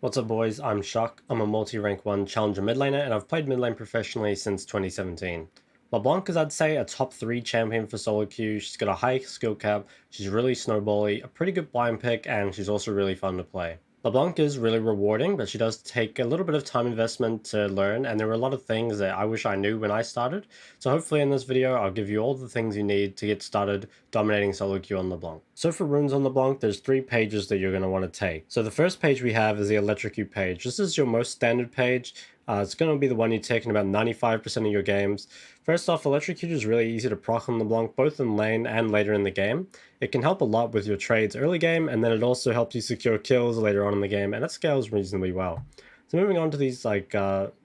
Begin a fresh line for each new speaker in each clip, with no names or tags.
What's up boys, I'm Shock. I'm a multi-rank 1 challenger mid laner and I've played mid lane professionally since 2017. Leblanc is, I'd say, a top 3 champion for solo queue. She's got a high skill cap, she's really snowbally, a pretty good blind pick, and she's also really fun to play. LeBlanc is really rewarding, but she does take a little bit of time investment to learn, and there were a lot of things that I wish I knew when I started. So hopefully in this video, I'll give you all the things you need to get started dominating solo queue on LeBlanc. So for runes on LeBlanc, there's 3 pages that you're going to want to take. So the first page we have is the Electrocute page. This is your most standard page. It's going to be the one you take in about 95% of your games. First off, Electrocute is really easy to proc on LeBlanc, both in lane and later in the game. It can help a lot with your trades early game, and then it also helps you secure kills later on in the game, and it scales reasonably well. So moving on to these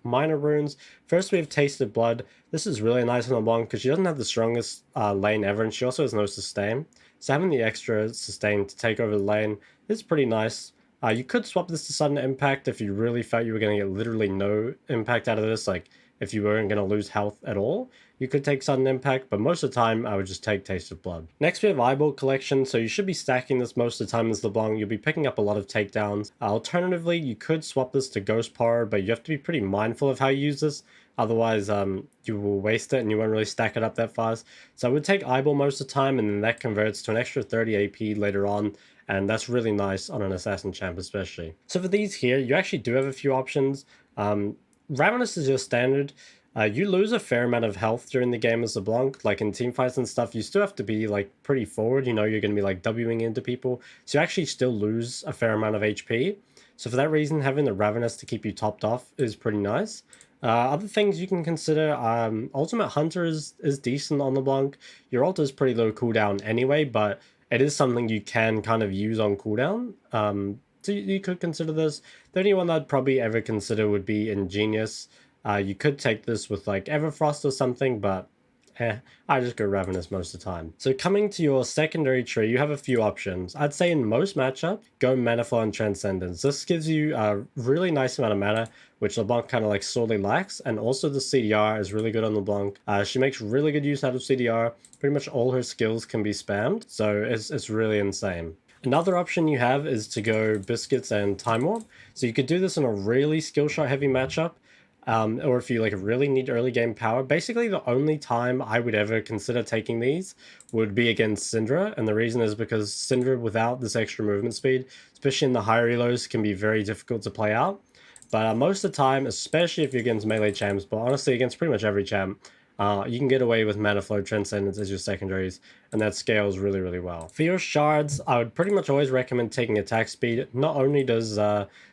minor runes. First we have Tasted Blood. This is really nice on LeBlanc because she doesn't have the strongest lane ever, and she also has no sustain. So having the extra sustain to take over the lane is pretty nice. You could swap this to Sudden Impact if you really felt you were going to get literally no impact out of this, like if you weren't going to lose health at all. You could take Sudden Impact, but most of the time I would just take Taste of Blood. Next we have Eyeball Collection, so you should be stacking this most of the time as LeBlanc. You'll be picking up a lot of takedowns. Alternatively, you could swap this to Ghost Power, but you have to be pretty mindful of how you use this. Otherwise, you will waste it and you won't really stack it up that fast. So I would take Eyeball most of the time, and then that converts to an extra 30 AP later on, and that's really nice on an Assassin champ especially. So for these here, you actually do have a few options. Ravenous is your standard. You lose a fair amount of health during the game as LeBlanc, like in team fights and stuff. You still have to be like pretty forward, you know, you're going to be like Wing into people, so you actually still lose a fair amount of HP. So for that reason, having the Ravenous to keep you topped off is pretty nice. Other things you can consider, Ultimate Hunter is decent on LeBlanc. Your ult is pretty low cooldown anyway, but it is something you can kind of use on cooldown. So you could consider this. The only one I'd probably ever consider would be Ingenious. You could take this with like Everfrost or something, but I just go Ravenous most of the time. So coming to your secondary tree, you have a few options. I'd say in most matchup, go Mana Flow and Transcendence. This gives you a really nice amount of mana, which LeBlanc kind of like sorely lacks, and also the CDR is really good on LeBlanc. She makes really good use out of CDR. Pretty much all her skills can be spammed, so it's really insane. Another option you have is to go Biscuits and Time Warp. So you could do this in a really skill shot heavy matchup, or if you like really need early game power. Basically the only time I would ever consider taking these would be against Syndra, and the reason is because Syndra without this extra movement speed, especially in the higher elos, can be very difficult to play out. But most of the time, especially if you're against melee champs, but honestly against pretty much every champ, you can get away with Mana Flow Transcendence as your secondaries, and that scales really, really well. For your shards, I would pretty much always recommend taking attack speed. Not only does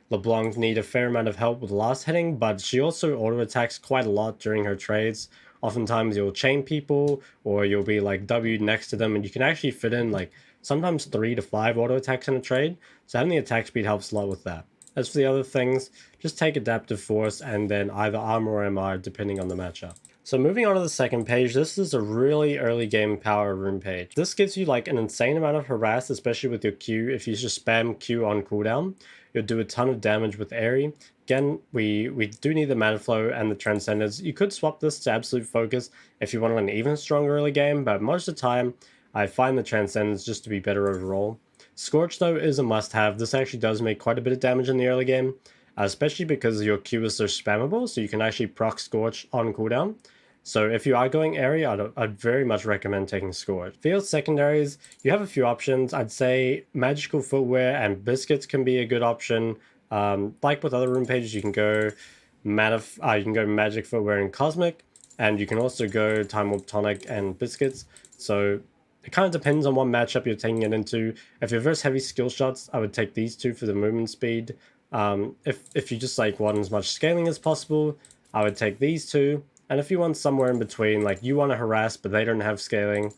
LeBlanc need a fair amount of help with last hitting, but she also auto-attacks quite a lot during her trades. Oftentimes you'll chain people, or you'll be like W'd next to them, and you can actually fit in like sometimes 3 to 5 auto-attacks in a trade, so having the attack speed helps a lot with that. As for the other things, just take Adaptive Force and then either Armor or MR depending on the matchup. So moving on to the second page, this is a really early game power rune page. This gives you like an insane amount of harass, especially with your Q. If you just spam Q on cooldown, you'll do a ton of damage with Airy. Again, we do need the Mana Flow and the Transcendence. You could swap this to Absolute Focus if you want an even stronger early game, but most of the time, I find the Transcendence just to be better overall. Scorch though is a must-have. This actually does make quite a bit of damage in the early game, especially because your Q is so spammable, so you can actually proc Scorch on cooldown. So if you are going Airy, I'd very much recommend taking Scorch. For your secondaries, you have a few options. I'd say Magical Footwear and Biscuits can be a good option. Like with other rune pages, you can go Magic Footwear and Cosmic, and you can also go Time Warp Tonic and Biscuits. So it kind of depends on what matchup you're taking it into. If you're versus heavy skill shots, I would take these two for the movement speed. If you just like want as much scaling as possible, I would take these two. And if you want somewhere in between, like you want to harass but they don't have scaling,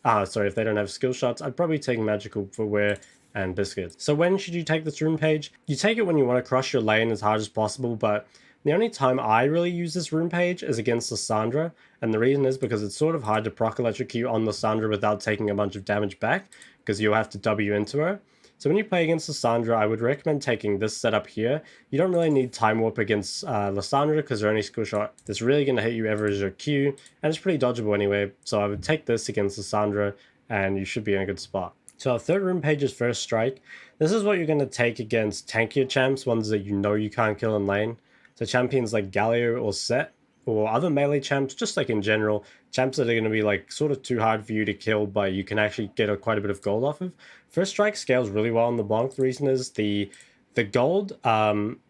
if they don't have skill shots, I'd probably take Magical Footwear and Biscuits. So when should you take this rune page? You take it when you want to crush your lane as hard as possible, but the only time I really use this rune page is against Lissandra, and the reason is because it's sort of hard to proc Electrocute on Lissandra without taking a bunch of damage back, because you'll have to W into her. So when you play against Lissandra, I would recommend taking this setup here. You don't really need Time Warp against Lissandra because her only skill shot that's really going to hit you ever is your Q, and it's pretty dodgeable anyway, so I would take this against Lissandra, and you should be in a good spot. So our third rune page is First Strike. This is what you're going to take against tankier champs, ones that you know you can't kill in lane. So champions like Galio or Set, or other melee champs, just like in general, champs that are going to be like sort of too hard for you to kill, but you can actually get quite a bit of gold off of. First Strike scales really well on the Blanc. The reason is the gold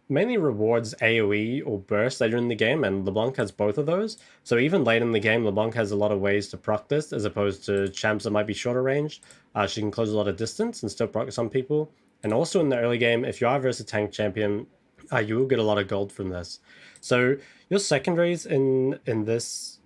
mainly rewards AoE or burst later in the game, and LeBlanc has both of those. So even late in the game, LeBlanc has a lot of ways to proc this, as opposed to champs that might be shorter range. She can close a lot of distance and still proc some people. And also in the early game, if you are versus a tank champion, you will get a lot of gold from this. So your secondaries in this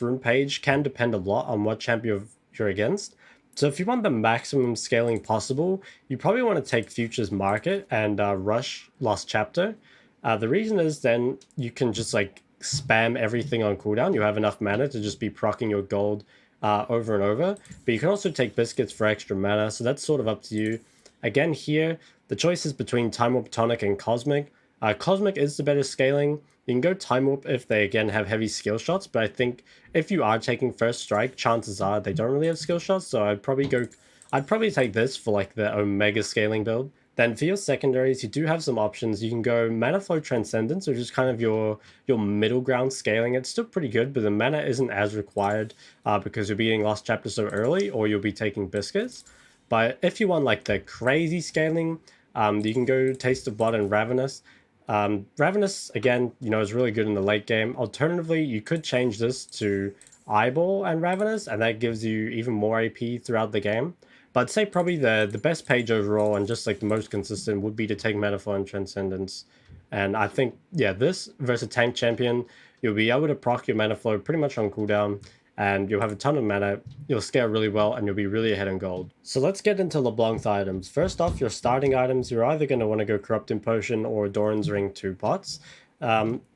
rune page can depend a lot on what champ you're against. So if you want the maximum scaling possible, you probably want to take Futures Market and rush Lost Chapter. The reason is then you can just like spam everything on cooldown. You have enough mana to just be proccing your gold over and over. But you can also take Biscuits for extra mana, so that's sort of up to you. Again, here, the choice is between Time Warp Tonic and Cosmic. Cosmic is the better scaling. You can go Time Warp if they again have heavy skill shots, but I think if you are taking First Strike, chances are they don't really have skill shots, so I'd probably take this for like the Omega scaling build. Then for your secondaries, you do have some options. You can go Mana Flow Transcendence, which is kind of your middle ground scaling. It's still pretty good, but the mana isn't as required because you'll be getting Lost Chapter so early, or you'll be taking Biscuits. But if you want like the crazy scaling, you can go Taste of Blood and Ravenous. Ravenous, again, is really good in the late game. Alternatively, you could change this to Eyeball and Ravenous, and that gives you even more AP throughout the game. But I'd say probably the best page overall and just like the most consistent would be to take Mana Flow and Transcendence. And I think, yeah, this versus tank champion, you'll be able to proc your Mana Flow pretty much on cooldown, and you'll have a ton of mana, you'll scale really well, and you'll be really ahead in gold. So let's get into LeBlanc's items. First off, your starting items, you're either going to want to go Corrupting Potion or Doran's Ring 2 pots.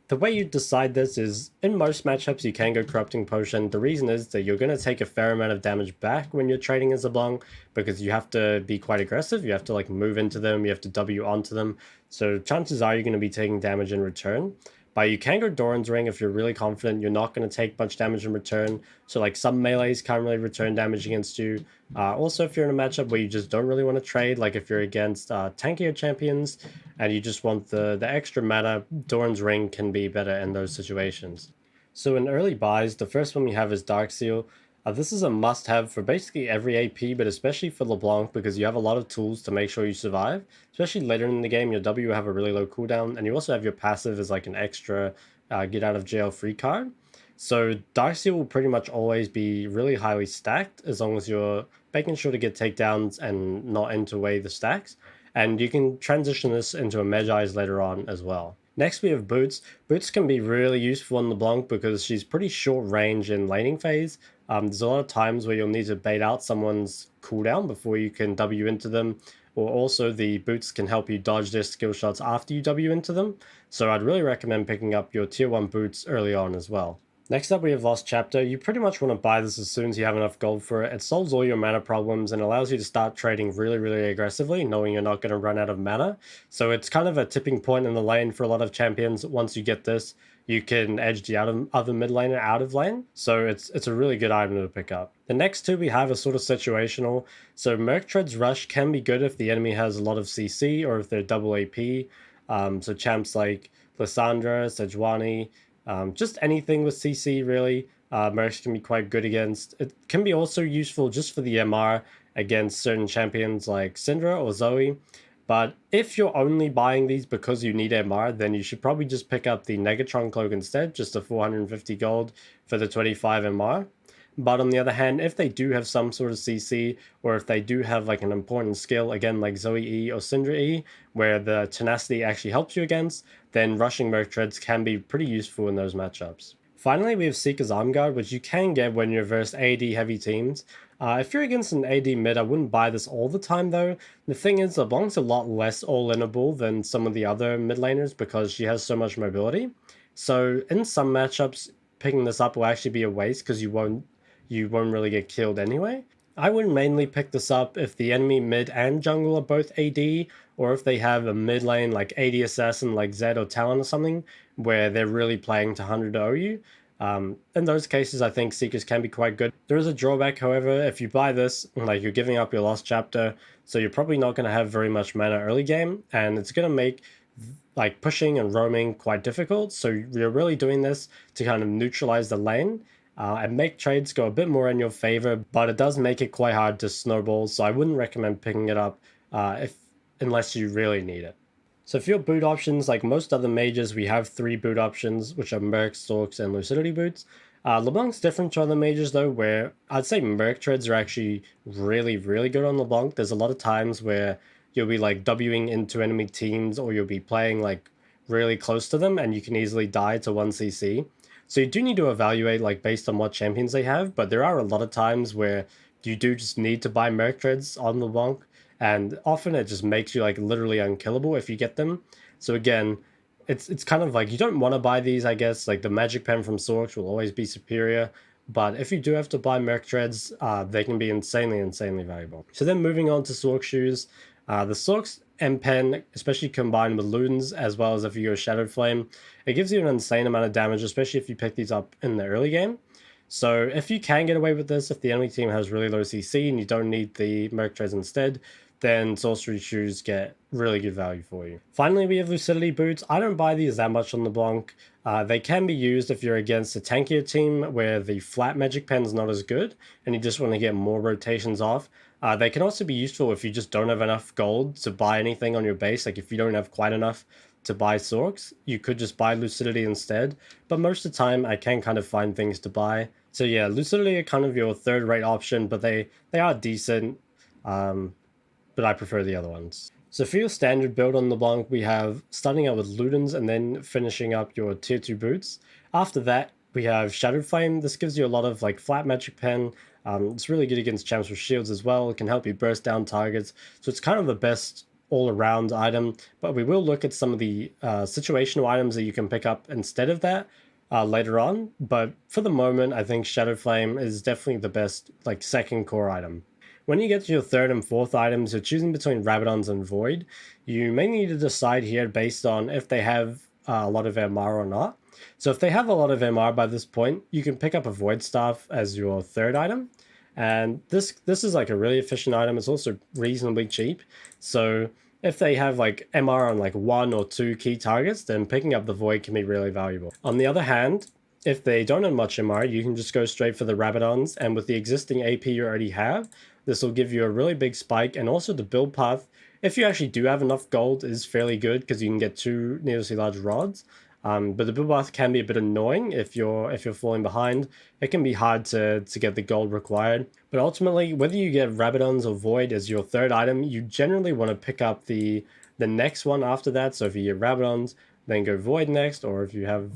The way you decide this is, in most matchups you can go Corrupting Potion. The reason is that you're going to take a fair amount of damage back when you're trading as LeBlanc, because you have to be quite aggressive, you have to like move into them, you have to W onto them, so chances are you're going to be taking damage in return. But you can go Doran's Ring if you're really confident you're not going to take much damage in return. So like some melees can't really return damage against you. Also, if you're in a matchup where you just don't really want to trade, like if you're against tankier champions and you just want the extra mana, Doran's Ring can be better in those situations. So in early buys, the first one we have is Dark Seal. This is a must-have for basically every AP, but especially for LeBlanc, because you have a lot of tools to make sure you survive. Especially later in the game, your W will have a really low cooldown, and you also have your passive as like an extra get-out-of-jail-free card. So Dark Seal will pretty much always be really highly stacked, as long as you're making sure to get takedowns and not enter away the stacks. And you can transition this into a Medjai's later on as well. Next we have Boots. Boots can be really useful on LeBlanc because she's pretty short range in laning phase. There's a lot of times where you'll need to bait out someone's cooldown before you can W into them, or also the boots can help you dodge their skill shots after you W into them. So I'd really recommend picking up your tier 1 boots early on as well. Next up we have Lost Chapter. You pretty much want to buy this as soon as you have enough gold for it. It solves all your mana problems and allows you to start trading really aggressively, knowing you're not going to run out of mana. So it's kind of a tipping point in the lane for a lot of champions. Once you get this, you can edge the other mid laner out of lane. So it's a really good item to pick up. The next two we have are sort of situational. So Merc Tread's Rush can be good if the enemy has a lot of CC or if they're double AP. So champs like Lysandra, Sejuani, just anything with CC really, Mercs can be quite good against. It can be also useful just for the MR against certain champions like Syndra or Zoe. But if you're only buying these because you need MR, then you should probably just pick up the Negatron Cloak instead, just the 450 gold for the 25 MR. But on the other hand, if they do have some sort of CC, or if they do have like an important skill, again like Zoe E or Syndra E, where the tenacity actually helps you against, then rushing Merc Treads can be pretty useful in those matchups. Finally, we have Seeker's Arm Guard, which you can get when you're versus AD heavy teams. If you're against an AD mid, I wouldn't buy this all the time though. The thing is, LeBlanc's a lot less all-inable than some of the other mid laners because she has so much mobility. So in some matchups, picking this up will actually be a waste because you won't really get killed anyway. I would mainly pick this up if the enemy mid and jungle are both AD, or if they have a mid lane like AD assassin like Zed or Talon or something, where they're really playing to 100 OU. In those cases, I think Seekers can be quite good. There is a drawback, however, if you buy this, like you're giving up your Lost Chapter, so you're probably not going to have very much mana early game, and it's going to make like pushing and roaming quite difficult. So you're really doing this to kind of neutralize the lane and make trades go a bit more in your favor, but it does make it quite hard to snowball. So I wouldn't recommend picking it up if unless you really need it. So for your boot options, like most other mages, we have 3 boot options, which are Merc, Storks, and Lucidity boots. LeBlanc's different to other mages though, where I'd say Merc treads are actually really, really good on LeBlanc. There's a lot of times where you'll be like Wing into enemy teams, or you'll be playing like really close to them, and you can easily die to 1cc. So you do need to evaluate like based on what champions they have, but there are a lot of times where you do just need to buy Merc treads on LeBlanc, and often it just makes you like literally unkillable if you get them. So again, it's kind of like you don't want to buy these, I guess. Like the magic pen from Sorks will always be superior, but if you do have to buy Merc treads, they can be insanely valuable. So then moving on to Sork shoes, the Sorks M pen, especially combined with Ludens, as well as if you go Shadowed Flame, it gives you an insane amount of damage, especially if you pick these up in the early game. So if you can get away with this, if the enemy team has really low CC and you don't need the Merc treads instead, then sorcery shoes get really good value for you. Finally, we have Lucidity boots. I don't buy these that much on LeBlanc. They can be used if you're against a tankier team where the flat magic pen is not as good and you just want to get more rotations off. They can also be useful if you just don't have enough gold to buy anything on your base. Like if you don't have quite enough to buy Sorks, you could just buy Lucidity instead. But most of the time, I can kind of find things to buy. So yeah, Lucidity are kind of your third-rate option, but they are decent. But I prefer the other ones. So for your standard build on LeBlanc, we have starting out with Ludens and then finishing up your tier 2 boots. After that, we have Shadowed Flame. This gives you a lot of like flat magic pen. It's really good against champs with shields as well. It can help you burst down targets. So it's kind of the best all-around item, but we will look at some of the situational items that you can pick up instead of that later on. But for the moment, I think Shadowed Flame is definitely the best like second core item. When you get to your third and fourth items, you're choosing between Rabadons and Void. You may need to decide here based on if they have a lot of MR or not. So if they have a lot of MR by this point, you can pick up a Void Staff as your third item. And this is like a really efficient item. It's also reasonably cheap. So if they have like MR on like 1 or 2 key targets, then picking up the Void can be really valuable. On the other hand, if they don't have much MR, you can just go straight for the Rabadons, and with the existing AP you already have, this will give you a really big spike, and also the build path, if you actually do have enough gold, is fairly good because you can get 2 needlessly large rods. But the build path can be a bit annoying if you're falling behind. It can be hard to get the gold required. But ultimately, whether you get Rabadons or Void as your third item, you generally want to pick up the next one after that. So if you get Rabadons, then go Void next, or if you have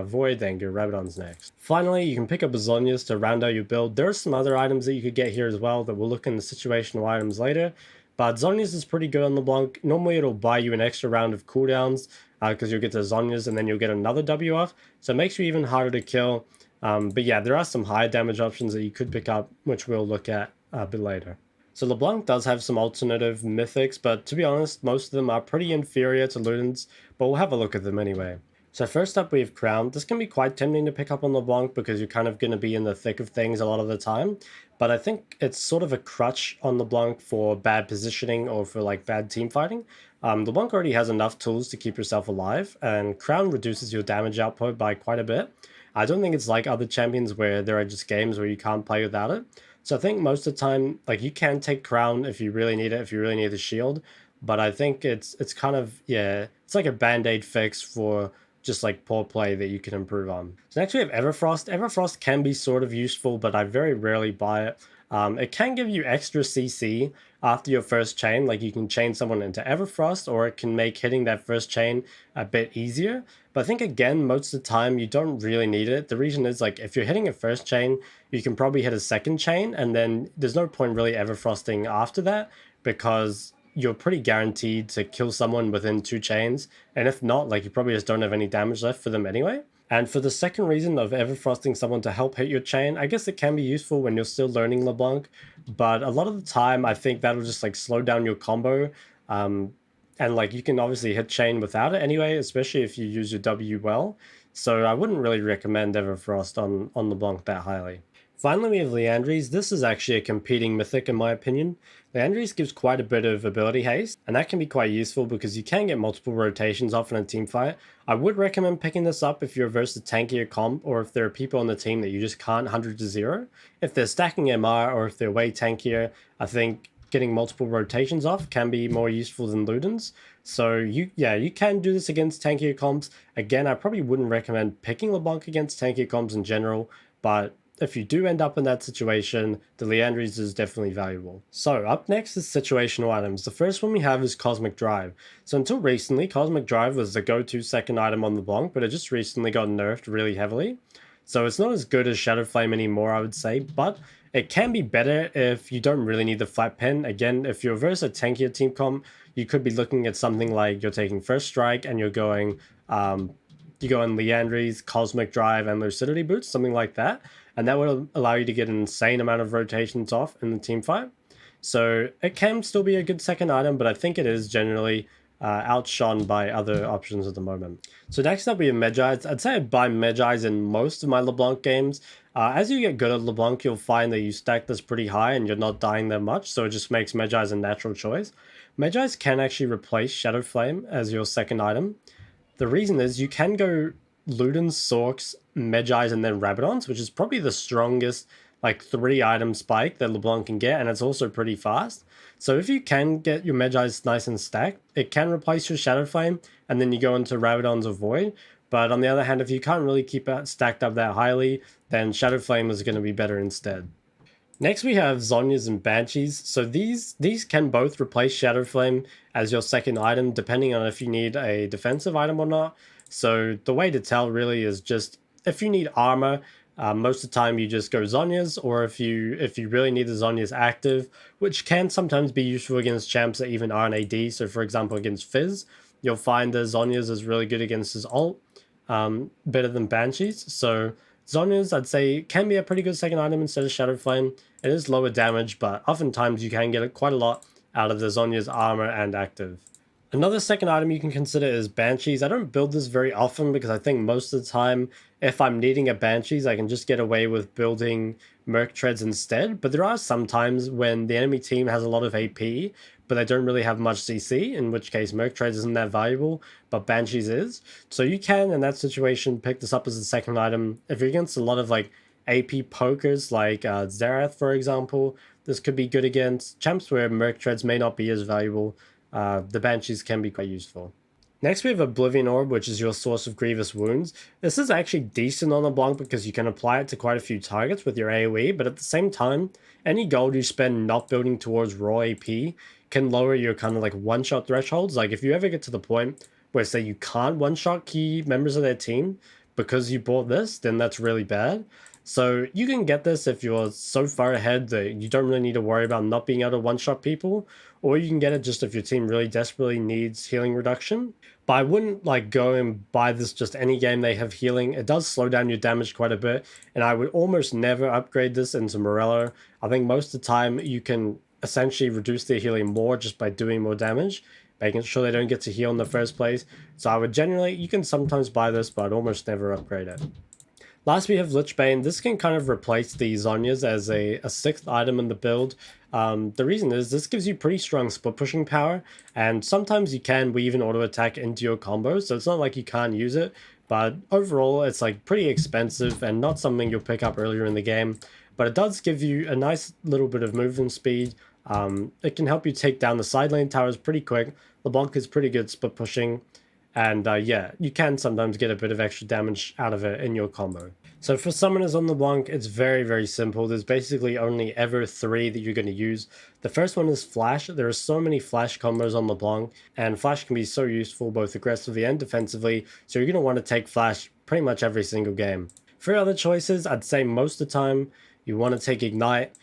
Void, then go Rabadons next. Finally, you can pick up Zhonya's to round out your build. There are some other items that you could get here as well that we'll look in the situational items later, but Zhonya's is pretty good on LeBlanc. Normally it'll buy you an extra round of cooldowns because you'll get to Zhonya's and then you'll get another W off, so it makes you even harder to kill. But yeah, there are some higher damage options that you could pick up, which we'll look at a bit later. So LeBlanc does have some alternative mythics, but to be honest, most of them are pretty inferior to Ludens, but we'll have a look at them anyway. So first up we have Crown. This can be quite tempting to pick up on LeBlanc because you're kind of going to be in the thick of things a lot of the time, but I think it's sort of a crutch on LeBlanc for bad positioning or for like bad team fighting. LeBlanc already has enough tools to keep yourself alive, and Crown reduces your damage output by quite a bit. I don't think it's like other champions where there are just games where you can't play without it. So I think most of the time, like you can take Crown if you really need it, if you really need the shield. But I think it's kind of, yeah, it's like a band-aid fix for just like poor play that you can improve on. So next we have Everfrost. Everfrost can be sort of useful, but I very rarely buy it. It can give you extra CC after your first chain, like you can chain someone into Everfrost, or it can make hitting that first chain a bit easier. But I think again, most of the time you don't really need it. The reason is like if you're hitting a first chain, you can probably hit a second chain, and then there's no point really Everfrosting after that because you're pretty guaranteed to kill someone within 2 chains. And if not, like you probably just don't have any damage left for them anyway. And for the second reason of Everfrosting someone to help hit your chain, I guess it can be useful when you're still learning LeBlanc, but a lot of the time I think that'll just like slow down your combo. And like you can obviously hit chain without it anyway, especially if you use your W well. so I wouldn't really recommend Everfrost on LeBlanc that highly. Finally, we have Leandries. This is actually a competing mythic in my opinion. Leandries gives quite a bit of ability haste, and that can be quite useful because you can get multiple rotations off in a team fight. I would recommend picking this up if you're versus a tankier comp, or if there are people on the team that you just can't 100 to 0. If they're stacking MR, or if they're way tankier, I think getting multiple rotations off can be more useful than Ludens. So you can do this against tankier comps. Again, I probably wouldn't recommend picking LeBlanc against tankier comps in general, but if you do end up in that situation, the Leandries is definitely valuable. So up next is situational items. The first one we have is Cosmic Drive. So until recently, Cosmic Drive was the go-to second item on LeBlanc, but it just recently got nerfed really heavily. So it's not as good as Shadow Flame anymore, I would say, but it can be better if you don't really need the flat pen. Again, if you're versus a tankier team comp, you could be looking at something like you're taking First Strike and you're going Leandries, Cosmic Drive, and Lucidity Boots, something like that. And that would allow you to get an insane amount of rotations off in the team fight. So it can still be a good second item, but I think it is generally outshone by other options at the moment. So next up we have Medjais. I'd say I buy Medjais in most of my LeBlanc games. As you get good at LeBlanc, you'll find that you stack this pretty high and you're not dying that much, so it just makes Medjais a natural choice. Medjais can actually replace Shadow Flame as your second item. The reason is you can go Ludens, Sorks, Medjais, and then Rabadons, which is probably the strongest like 3-item spike that LeBlanc can get, and it's also pretty fast. So if you can get your Medjais nice and stacked, it can replace your Shadow Flame, and then you go into Rabadons or Void. But on the other hand, if you can't really keep it stacked up that highly, then Shadow Flame is going to be better instead. Next we have Zhonya's and Banshees. So these can both replace Shadow Flame as your second item, depending on if you need a defensive item or not. So the way to tell really is just if you need armor, most of the time you just go Zhonya's, or if you really need the Zhonya's active, which can sometimes be useful against champs that even aren't AD. So for example, against Fizz, you'll find the Zhonya's is really good against his ult, better than Banshees. So Zhonya's, I'd say, can be a pretty good second item instead of Shadow Flame. It is lower damage, but oftentimes you can get quite a lot out of the Zhonya's armor and active. Another second item you can consider is Banshees. I don't build this very often because I think most of the time, if I'm needing a Banshees, I can just get away with building Merc Treads instead. But there are some times when the enemy team has a lot of AP, but they don't really have much CC, in which case Merc Treads isn't that valuable, but Banshees is. So you can, in that situation, pick this up as a second item. If you're against a lot of like AP pokers, like Xerath, for example, this could be good against champs where Merc Treads may not be as valuable. The Banshees can be quite useful. Next we have Oblivion Orb, which is your source of grievous wounds. This is actually decent on LeBlanc because you can apply it to quite a few targets with your AoE, but at the same time, any gold you spend not building towards raw AP can lower your kind of like one-shot thresholds. Like if you ever get to the point where say you can't one-shot key members of their team because you bought this, then that's really bad. So you can get this if you're so far ahead that you don't really need to worry about not being able to one-shot people, or you can get it just if your team really desperately needs healing reduction. But I wouldn't like go and buy this just any game they have healing. It does slow down your damage quite a bit, and I would almost never upgrade this into Morello. I think most of the time you can essentially reduce their healing more just by doing more damage, making sure they don't get to heal in the first place. So I would generally, you can sometimes buy this, but I'd almost never upgrade it. Last we have Lichbane. This can kind of replace the Zhonya's as a 6th item in the build. The reason is this gives you pretty strong split pushing power, and sometimes you can weave an auto attack into your combo, so it's not like you can't use it, but overall it's like pretty expensive and not something you'll pick up earlier in the game. But it does give you a nice little bit of movement speed. It can help you take down the side lane towers pretty quick. LeBlanc is pretty good split pushing. And yeah, you can sometimes get a bit of extra damage out of it in your combo. So for summoners on LeBlanc, it's very, very simple. There's basically only ever 3 that you're going to use. The first one is Flash. There are so many Flash combos on LeBlanc, and Flash can be so useful both aggressively and defensively, so you're going to want to take Flash pretty much every single game. For other choices, I'd say most of the time you want to take Ignite.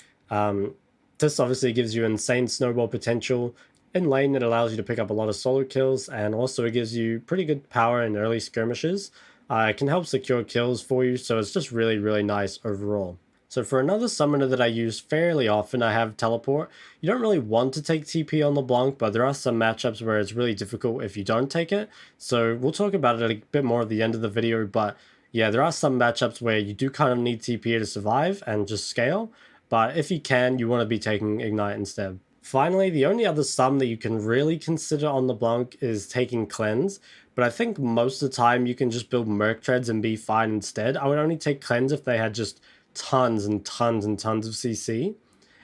This obviously gives you insane snowball potential. In lane, it allows you to pick up a lot of solo kills, and also it gives you pretty good power in early skirmishes. It can help secure kills for you, so it's just really, really nice overall. So for another summoner that I use fairly often, I have Teleport. You don't really want to take TP on LeBlanc, but there are some matchups where it's really difficult if you don't take it. So we'll talk about it a bit more at the end of the video, but yeah, there are some matchups where you do kind of need TP to survive and just scale, but if you can, you want to be taking Ignite instead. Finally, the only other sum that you can really consider on LeBlanc is taking Cleanse, but I think most of the time you can just build Merc Treads and be fine instead. I would only take Cleanse if they had just tons and tons and tons of CC.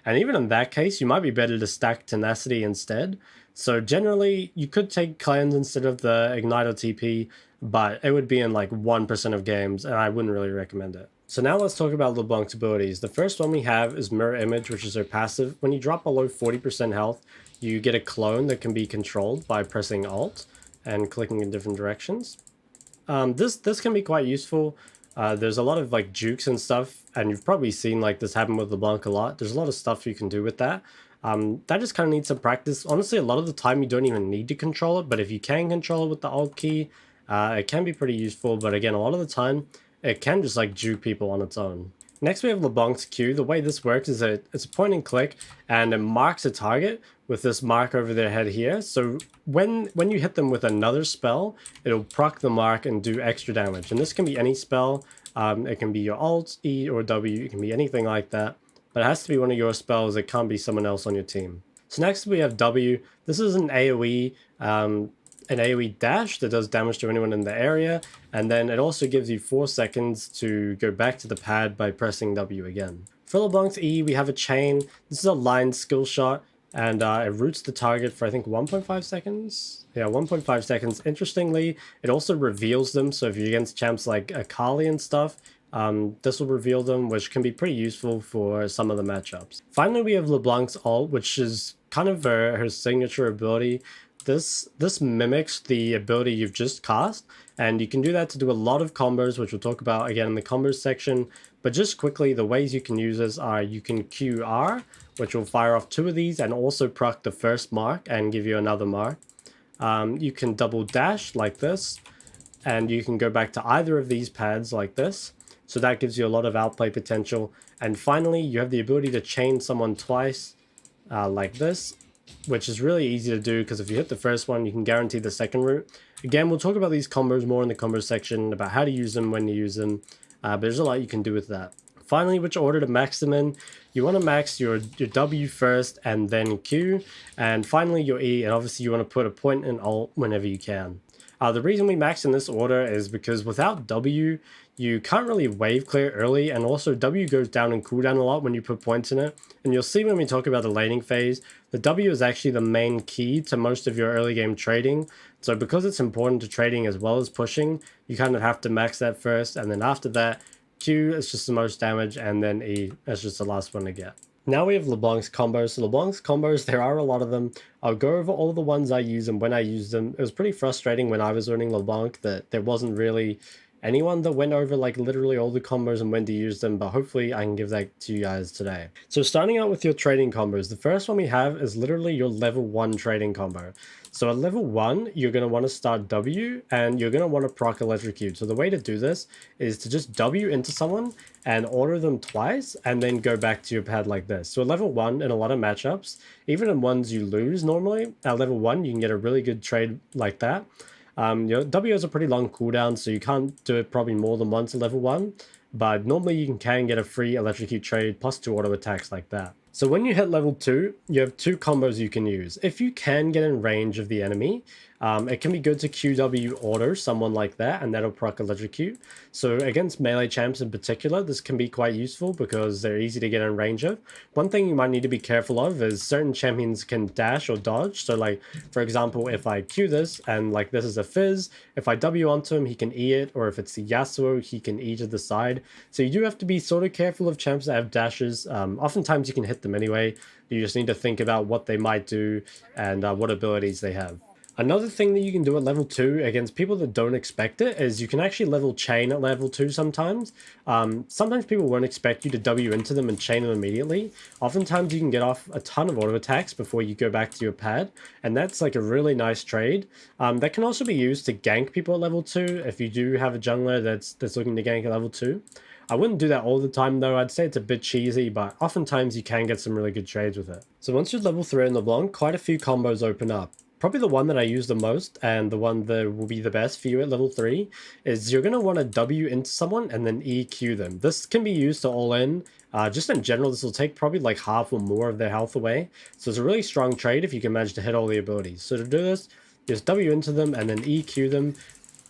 And even in that case, you might be better to stack Tenacity instead. So generally, you could take Cleanse instead of the Ignite or TP, but it would be in like 1% of games, and I wouldn't really recommend it. So now let's talk about LeBlanc's abilities. The first one we have is Mirror Image, which is her passive. When you drop below 40% health, you get a clone that can be controlled by pressing Alt and clicking in different directions. This can be quite useful. There's a lot of like jukes and stuff, and you've probably seen like this happen with LeBlanc a lot. There's a lot of stuff you can do with that. That just kind of needs some practice. Honestly, a lot of the time you don't even need to control it, but if you can control it with the Alt key, it can be pretty useful. But again, a lot of the time, it can just like juke people on its own. Next we have LeBlanc's Q. The way this works is that it's a point and click, and it marks a target with this mark over their head here. So when you hit them with another spell, it'll proc the mark and do extra damage. And this can be any spell. It can be your Alt, E, or W. It can be anything like that. But it has to be one of your spells. It can't be someone else on your team. So next we have W. This is an AoE dash that does damage to anyone in the area, and then it also gives you 4 seconds to go back to the pad by pressing W again. For LeBlanc's E, we have a chain. This is a line skill shot, and it roots the target for I think 1.5 seconds. Yeah, 1.5 seconds. Interestingly, it also reveals them, so if you're against champs like Akali and stuff, this will reveal them, which can be pretty useful for some of the matchups. Finally, we have LeBlanc's ult, which is kind of her signature ability. This mimics the ability you've just cast, and you can do that to do a lot of combos, which we'll talk about again in the combos section. But just quickly, the ways you can use this are you can QR, which will fire off 2 of these and also proc the first mark and give you another mark. You can double dash like this, and you can go back to either of these pads like this. So that gives you a lot of outplay potential. And finally, you have the ability to chain someone twice like this, which is really easy to do because if you hit the first one, you can guarantee the second route. Again, we'll talk about these combos more in the combo section, about how to use them, when to use them, but there's a lot you can do with that. Finally, which order to max them in. You want to max your W first and then Q, and finally your E, and obviously you want to put a point in Alt whenever you can. The reason we max in this order is because without W, you can't really wave clear early, and also W goes down in cooldown a lot when you put points in it. And you'll see when we talk about the laning phase, the W is actually the main key to most of your early game trading. So because it's important to trading as well as pushing, you kind of have to max that first, and then after that, Q is just the most damage, and then E is just the last one to get. Now we have LeBlanc's combos. So LeBlanc's combos, there are a lot of them. I'll go over all the ones I use and when I use them. It was pretty frustrating when I was learning LeBlanc that there wasn't really anyone that went over like literally all the combos and when to use them, but hopefully I can give that to you guys today. So starting out with your trading combos, the first one we have is literally your level 1 trading combo. So at level 1, you're going to want to start W, and you're going to want to proc Electrocute. So the way to do this is to just W into someone and order them twice, and then go back to your pad like this. So at level 1, in a lot of matchups, even in ones you lose normally, at level 1, you can get a really good trade like that. Your W has a pretty long cooldown, so you can't do it probably more than once at level 1, but normally you can get a free Electrocute trade plus 2 auto attacks like that. So when you hit level 2, you have 2 combos you can use. If you can get in range of the enemy, it can be good to QW auto someone like that, and that'll proc Electrocute. So against melee champs in particular, this can be quite useful because they're easy to get in range of. One thing you might need to be careful of is certain champions can dash or dodge. So like, for example, if I Q this, and like this is a Fizz, if I W onto him, he can E it, or if it's the Yasuo, he can E to the side. So you do have to be sort of careful of champs that have dashes. Oftentimes you can hit them anyway. You just need to think about what they might do and what abilities they have. Another thing that you can do at level 2 against people that don't expect it is you can actually level chain at level 2 sometimes. Sometimes people won't expect you to W into them and chain them immediately. Oftentimes you can get off a ton of auto attacks before you go back to your pad, and that's like a really nice trade. That can also be used to gank people at level 2 if you do have a jungler that's looking to gank at level 2. I wouldn't do that all the time though. I'd say it's a bit cheesy, but oftentimes you can get some really good trades with it. So once you're level 3 in Leblanc, quite a few combos open up. Probably the one that I use the most and the one that will be the best for you at level 3 is you're going to want to W into someone and then EQ them. This can be used to all in. Just in general, this will take probably like half or more of their health away. So it's a really strong trade if you can manage to hit all the abilities. So to do this, just W into them and then EQ them.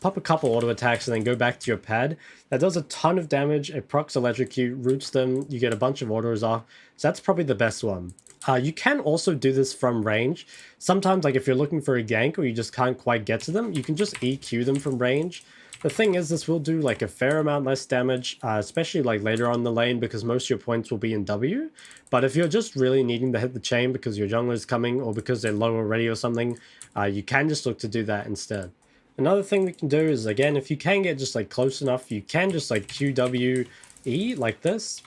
Pop a couple auto attacks and then go back to your pad. That does a ton of damage. It procs electrocute, roots them. You get a bunch of autos off. So that's probably the best one. You can also do this from range. Sometimes, like if you're looking for a gank or you just can't quite get to them, you can just EQ them from range. The thing is, this will do like a fair amount less damage, especially like later on the lane because most of your points will be in W. But if you're just really needing to hit the chain because your jungler is coming or because they're low already or something, you can just look to do that instead. Another thing we can do is, again, if you can get just like close enough, you can just like QWE like this.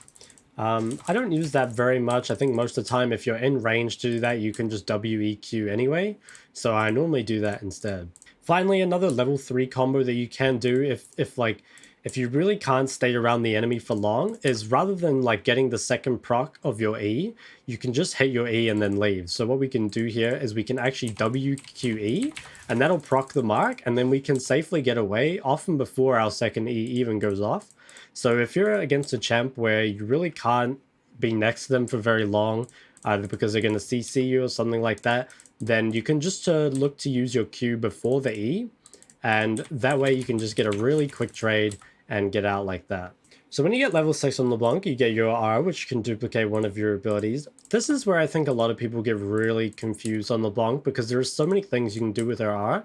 I don't use that very much. I think most of the time if you're in range to do that, you can just WEQ anyway. So I normally do that instead. Finally, another level 3 combo that you can do if you really can't stay around the enemy for long is rather than like getting the second proc of your E, you can just hit your E and then leave. So what we can do here is we can actually WQE and that'll proc the mark and then we can safely get away often before our second E even goes off. So if you're against a champ where you really can't be next to them for very long, either because they're going to CC you or something like that, then you can just look to use your Q before the E, and that way you can just get a really quick trade and get out like that. So when you get level 6 on LeBlanc, you get your R, which can duplicate one of your abilities. This is where I think a lot of people get really confused on LeBlanc because there are so many things you can do with their R.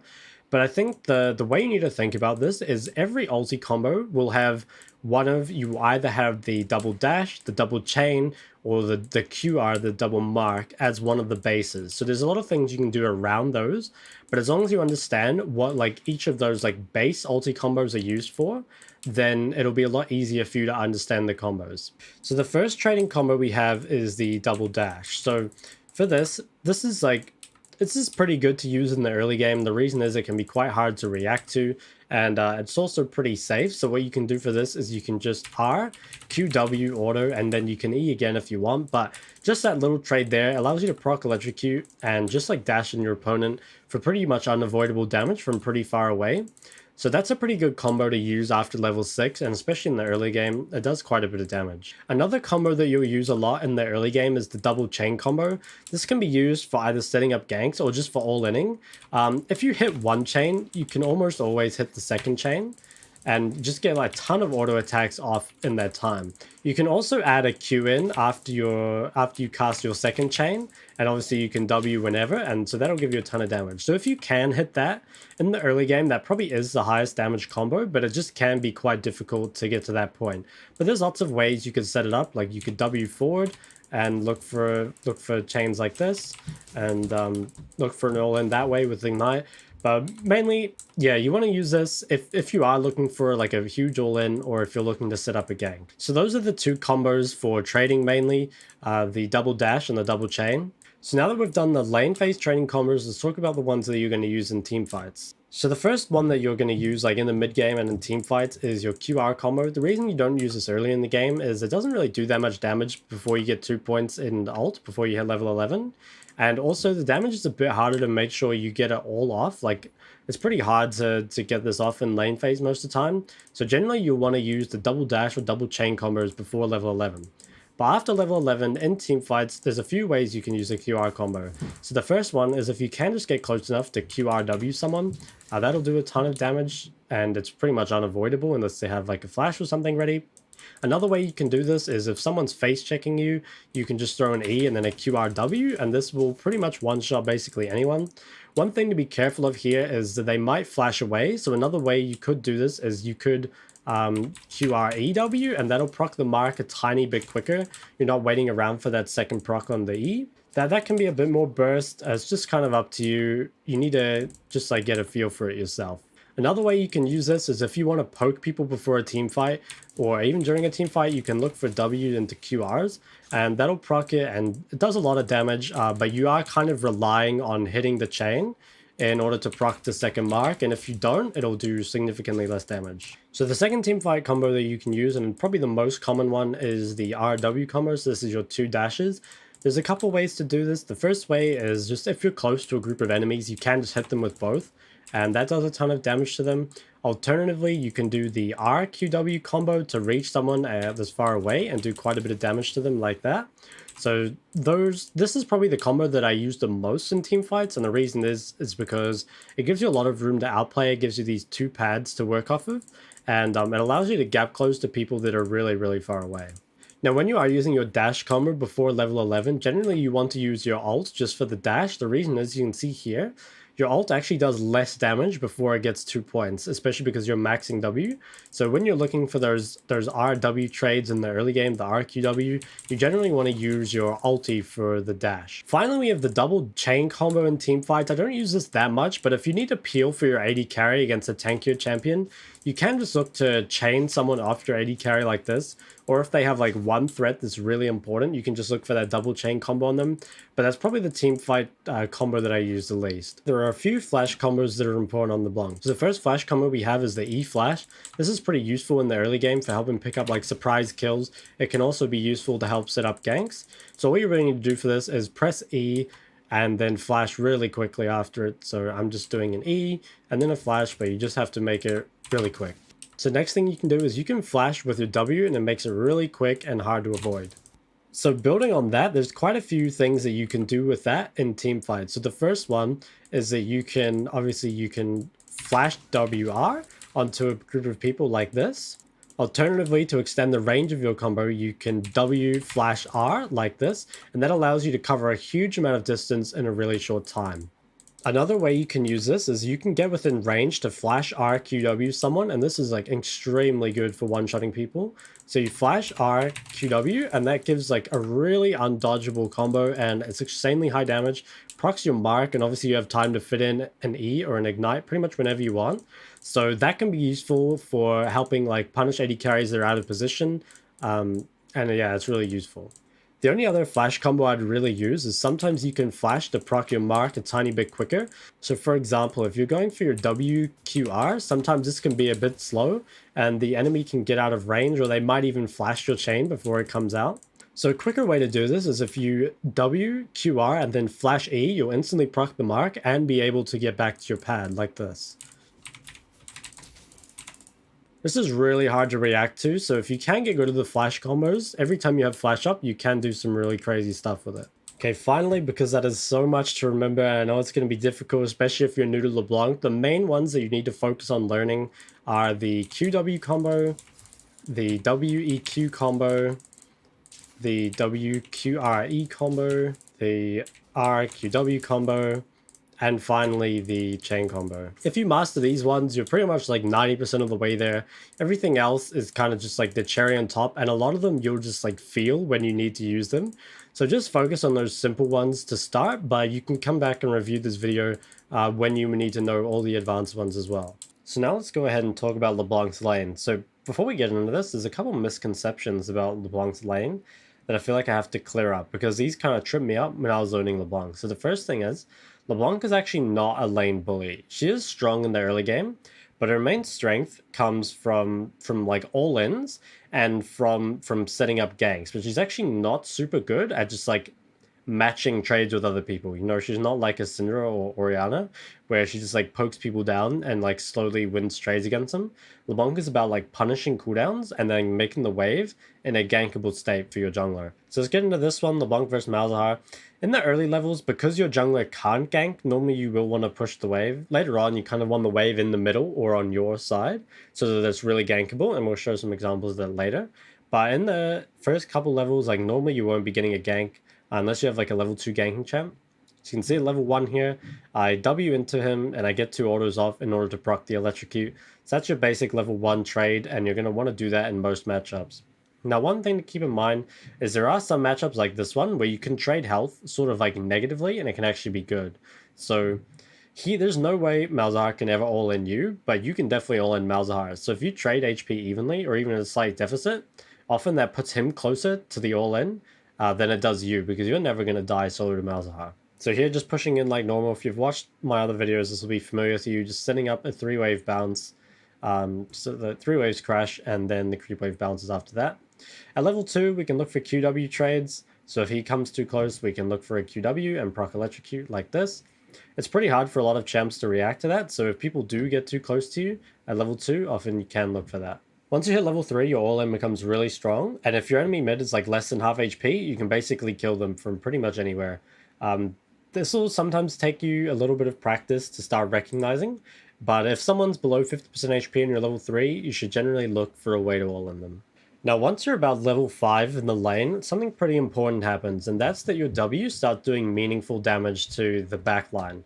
But I think the way you need to think about this is every ulti combo will have one of you either have the double dash, the double chain, or the QR, the double mark, as one of the bases. So there's a lot of things you can do around those, but as long as you understand what like each of those like base ulti combos are used for, then it'll be a lot easier for you to understand the combos. So the first trading combo we have is the double dash. So for this is like, this is pretty good to use in the early game. The reason is it can be quite hard to react to, and it's also pretty safe. So what you can do for this is you can just R, QW auto, and then you can E again if you want. But just that little trade there allows you to proc electrocute and just like dash in your opponent for pretty much unavoidable damage from pretty far away. So that's a pretty good combo to use after level 6, and especially in the early game, it does quite a bit of damage. Another combo that you'll use a lot in the early game is the double chain combo. This can be used for either setting up ganks or just for all-inning. If you hit one chain, you can almost always hit the second chain and just get like a ton of auto attacks off in that time. You can also add a Q in after you cast your second chain, and obviously you can W whenever, and so that'll give you a ton of damage. So if you can hit that in the early game, that probably is the highest damage combo, but it just can be quite difficult to get to that point. But there's lots of ways you could set it up, like you could W forward and look for chains like this, and look for an all-in that way with Ignite. But mainly, yeah, you want to use this if you are looking for like a huge all-in or if you're looking to set up a gang. So those are the two combos for trading mainly, the double dash and the double chain. So now that we've done the lane phase trading combos, let's talk about the ones that you're going to use in team fights. So the first one that you're going to use like in the mid game and in team fights is your QR combo. The reason you don't use this early in the game is it doesn't really do that much damage before you get 2 points in ult, before you hit level 11. And also the damage is a bit harder to make sure you get it all off. Like it's pretty hard to get this off in lane phase most of the time. So generally you'll want to use the double dash or double chain combos before level 11. But after level 11 in team fights, there's a few ways you can use a QR combo. So the first one is if you can just get close enough to QRW someone, that'll do a ton of damage and it's pretty much unavoidable unless they have like a flash or something ready. Another way you can do this is if someone's face checking you, you can just throw an E and then a QRW, and this will pretty much one-shot basically anyone. One thing to be careful of here is that they might flash away. So another way you could do this is you could QREW, and that'll proc the mark a tiny bit quicker. You're not waiting around for that second proc on the E. That can be a bit more burst. It's just kind of up to you. You need to just like get a feel for it yourself. Another way you can use this is if you want to poke people before a team fight, or even during a team fight, you can look for W into QRs, and that'll proc it, and it does a lot of damage, but you are kind of relying on hitting the chain in order to proc the second mark, and if you don't, it'll do significantly less damage. So the second team fight combo that you can use, and probably the most common one, is the RW combo. So this is your 2 dashes. There's a couple ways to do this. The first way is just if you're close to a group of enemies, you can just hit them with both, and that does a ton of damage to them. Alternatively, you can do the RQW combo to reach someone this far away and do quite a bit of damage to them like that. So this is probably the combo that I use the most in team fights, and the reason is because it gives you a lot of room to outplay. It gives you these 2 pads to work off of, and it allows you to gap close to people that are really, really far away. Now, when you are using your dash combo before level 11, generally you want to use your ult just for the dash. The reason is, you can see here, your ult actually does less damage before it gets 2 points, especially because you're maxing W. So when you're looking for those RW trades in the early game, the RQW, you generally want to use your ulti for the dash. Finally, we have the double chain combo in team fights. I don't use this that much, but if you need to peel for your AD carry against a tankier champion, you can just look to chain someone off your AD carry like this, or if they have like one threat that's really important, you can just look for that double chain combo on them. But that's probably the team fight combo that I use the least. There are a few flash combos that are important on LeBlanc. So the first flash combo we have is the E flash. This is pretty useful in the early game for helping pick up like surprise kills. It can also be useful to help set up ganks. So what you really need to do for this is press E and then flash really quickly after it. So I'm just doing an E and then a flash, but you just have to make it really quick. So next thing you can do is you can flash with your W, and it makes it really quick and hard to avoid. So building on that, there's quite a few things that you can do with that in team fights. So the first one is that you can flash WR onto a group of people like this. Alternatively, to extend the range of your combo, you can W flash R like this, and that allows you to cover a huge amount of distance in a really short time. Another way you can use this is you can get within range to flash RQW someone, and this is like extremely good for one-shotting people. So you flash RQW, and that gives like a really undodgeable combo, and it's insanely high damage, procs your mark, and obviously you have time to fit in an E or an ignite pretty much whenever you want. So that can be useful for helping like punish AD carries that are out of position, and yeah, it's really useful. The only other flash combo I'd really use is sometimes you can flash to proc your mark a tiny bit quicker. So for example, if you're going for your WQR, sometimes this can be a bit slow and the enemy can get out of range, or they might even flash your chain before it comes out. So a quicker way to do this is if you WQR and then flash E, you'll instantly proc the mark and be able to get back to your pad like this. This is really hard to react to, so if you can get good at the flash combos, every time you have flash up, you can do some really crazy stuff with it. Okay, finally, because that is so much to remember, and I know it's going to be difficult, especially if you're new to LeBlanc, the main ones that you need to focus on learning are the QW combo, the WEQ combo, the WQRE combo, the RQW combo, and finally the chain combo. If you master these ones, you're pretty much like 90% of the way there. Everything else is kind of just like the cherry on top, and a lot of them you'll just like feel when you need to use them. So just focus on those simple ones to start, but you can come back and review this video when you need to know all the advanced ones as well. So now let's go ahead and talk about LeBlanc's lane. So before we get into this, there's a couple misconceptions about LeBlanc's lane that I feel like I have to clear up, because these kind of tripped me up when I was learning LeBlanc. So the first thing is, LeBlanc is actually not a lane bully. She is strong in the early game, but her main strength comes from like all-ins and from setting up ganks, but she's actually not super good at just like matching trades with other people. You know, she's not like a Syndra or Orianna, where she just like pokes people down and like slowly wins trades against them. LeBlanc is about like punishing cooldowns and then making the wave in a gankable state for your jungler. So let's get into this one, LeBlanc versus Malzahar. In the early levels, because your jungler can't gank, normally you will want to push the wave. Later on, you kind of want the wave in the middle or on your side, so that it's really gankable, and we'll show some examples of that later. But in the first couple levels, like normally you won't be getting a gank unless you have like a level 2 ganking champ. So you can see at level 1 here, I W into him and I get 2 autos off in order to proc the electrocute. So that's your basic level 1 trade, and you're going to want to do that in most matchups. Now, one thing to keep in mind is there are some matchups like this one where you can trade health sort of like negatively, and it can actually be good. So there's no way Malzahar can ever all-in you, but you can definitely all-in Malzahar. So if you trade HP evenly or even at a slight deficit, often that puts him closer to the all-in than it does you, because you're never going to die solo to Malzahar. So here, just pushing in like normal. If you've watched my other videos, this will be familiar to you. Just setting up a 3-wave bounce. So the 3 waves crash, and then the creep wave bounces after that. At level 2, we can look for QW trades. So if he comes too close, we can look for a QW and proc electrocute like this. It's pretty hard for a lot of champs to react to that, so if people do get too close to you at level 2, often you can look for that. Once you hit level 3, your all-in becomes really strong, and if your enemy mid is like less than half HP, you can basically kill them from pretty much anywhere. This will sometimes take you a little bit of practice to start recognizing, but if someone's below 50% HP and you're level 3, you should generally look for a way to all-in them. Now, once you're about level 5 in the lane, something pretty important happens, and that's that your W start doing meaningful damage to the backline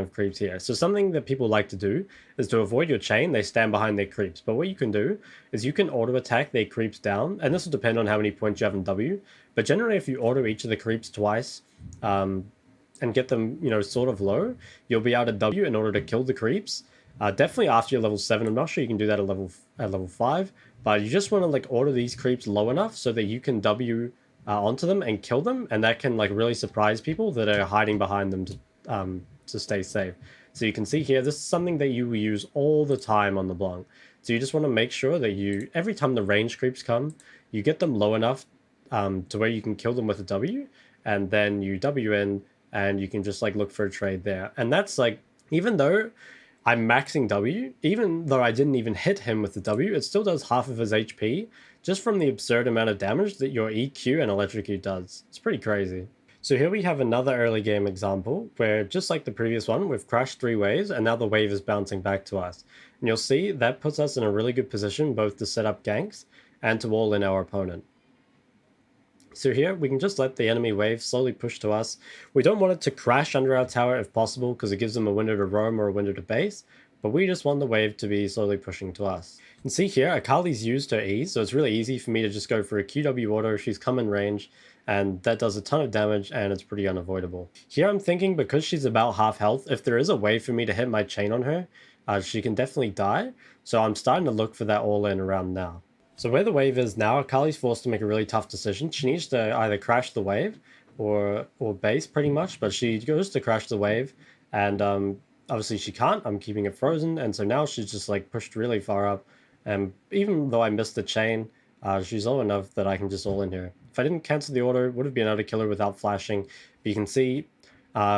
of creeps here. So something that people like to do is to avoid your chain, they stand behind their creeps. But what you can do is you can auto attack their creeps down, and this will depend on how many points you have in W, but generally if you auto each of the creeps twice, and get them, sort of low, you'll be able to W in order to kill the creeps. Definitely after you're level 7. I'm not sure you can do that at level 5, but you just want to like order these creeps low enough so that you can W onto them and kill them, and that can like really surprise people that are hiding behind them to stay safe. So you can see here, this is something that you will use all the time on Leblanc. So you just want to make sure that every time the range creeps come, you get them low enough to where you can kill them with a W, and then you W in, and you can just like look for a trade there. And that's like, even though I'm maxing W, even though I didn't even hit him with the W, it still does half of his HP, just from the absurd amount of damage that your EQ and electrocute does. It's pretty crazy. So here we have another early game example, where just like the previous one, we've crashed 3 waves, and now the wave is bouncing back to us. And you'll see that puts us in a really good position, both to set up ganks, and to wall in our opponent. So here, we can just let the enemy wave slowly push to us. We don't want it to crash under our tower if possible, because it gives them a window to roam or a window to base, but we just want the wave to be slowly pushing to us. You can see here, Akali's used her E, so it's really easy for me to just go for a QW auto. She's come in range, and that does a ton of damage, and it's pretty unavoidable. Here I'm thinking, because she's about half health, if there is a way for me to hit my chain on her, she can definitely die, so I'm starting to look for that all-in around now. So where the wave is now, Akali's forced to make a really tough decision. She needs to either crash the wave or base pretty much, but she goes to crash the wave, and obviously she can't. I'm keeping it frozen, and so now she's just like pushed really far up, and even though I missed the chain, she's low enough that I can just all in here. If I didn't cancel the auto, would have been able to kill her without flashing. But you can see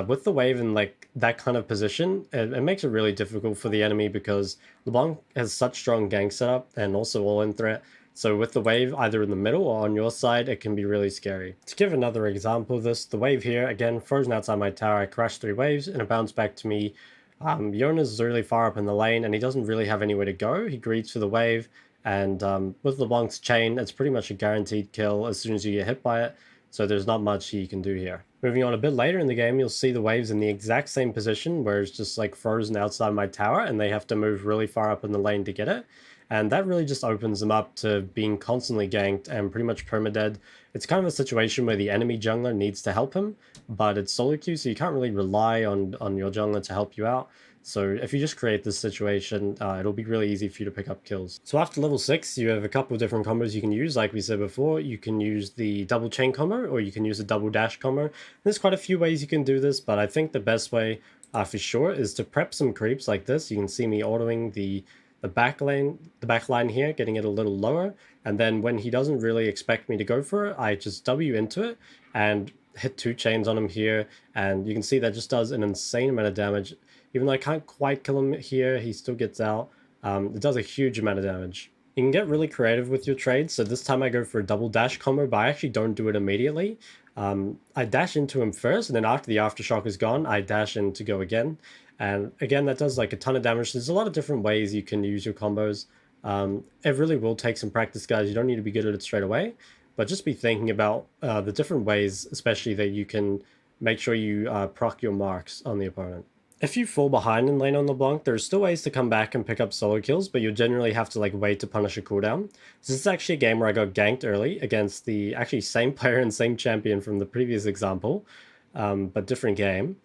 with the wave in like that kind of position, it makes it really difficult for the enemy, because Leblanc has such strong gank setup and also all-in threat. So with the wave either in the middle or on your side, it can be really scary. To give another example of this, the wave here, again, frozen outside my tower, I crashed 3 waves and it bounced back to me. Jonas is really far up in the lane and he doesn't really have anywhere to go. He greets for the wave, and with Leblanc's chain, it's pretty much a guaranteed kill as soon as you get hit by it. So there's not much he can do here. Moving on a bit later in the game, you'll see the waves in the exact same position, where it's just like frozen outside my tower and they have to move really far up in the lane to get it. And that really just opens them up to being constantly ganked and pretty much permadead. It's kind of a situation where the enemy jungler needs to help him, but it's solo queue, so you can't really rely on your jungler to help you out. So if you just create this situation, it'll be really easy for you to pick up kills. So after level 6, you have a couple of different combos you can use. Like we said before, you can use the double chain combo, or you can use a double dash combo. There's quite a few ways you can do this, but I think the best way for sure is to prep some creeps like this. You can see me autoing the back line here, getting it a little lower, and then when he doesn't really expect me to go for it, I just W into it and hit 2 chains on him here, and you can see that just does an insane amount of damage. Even though I can't quite kill him here, he still gets out. It does a huge amount of damage. You can get really creative with your trades, so this time I go for a double dash combo, but I actually don't do it immediately. I dash into him first, and then after the aftershock is gone, I dash in to go again. And again, that does like a ton of damage. There's a lot of different ways you can use your combos. It really will take some practice, guys. You don't need to be good at it straight away, but just be thinking about the different ways, especially that you can make sure you proc your marks on the opponent. If you fall behind in lane on Leblanc, there's still ways to come back and pick up solo kills, but you'll generally have to like wait to punish a cooldown. So this is actually a game where I got ganked early against the actually same player and same champion from the previous example, but different game.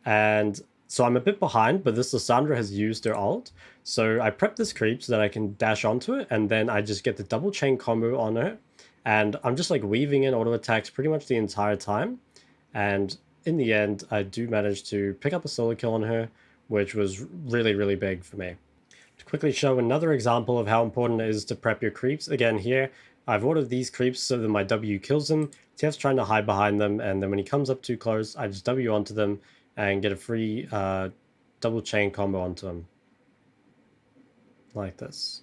And so I'm a bit behind, but this Lissandra has used her ult. So I prep this creep so that I can dash onto it, and then I just get the double chain combo on her. And I'm just like weaving in auto attacks pretty much the entire time. And in the end, I do manage to pick up a solo kill on her, which was really, really big for me. To quickly show another example of how important it is to prep your creeps, again here, I've ordered these creeps so that my W kills them. TF's trying to hide behind them, and then when he comes up too close, I just W onto them and get a free double chain combo onto him. Like this.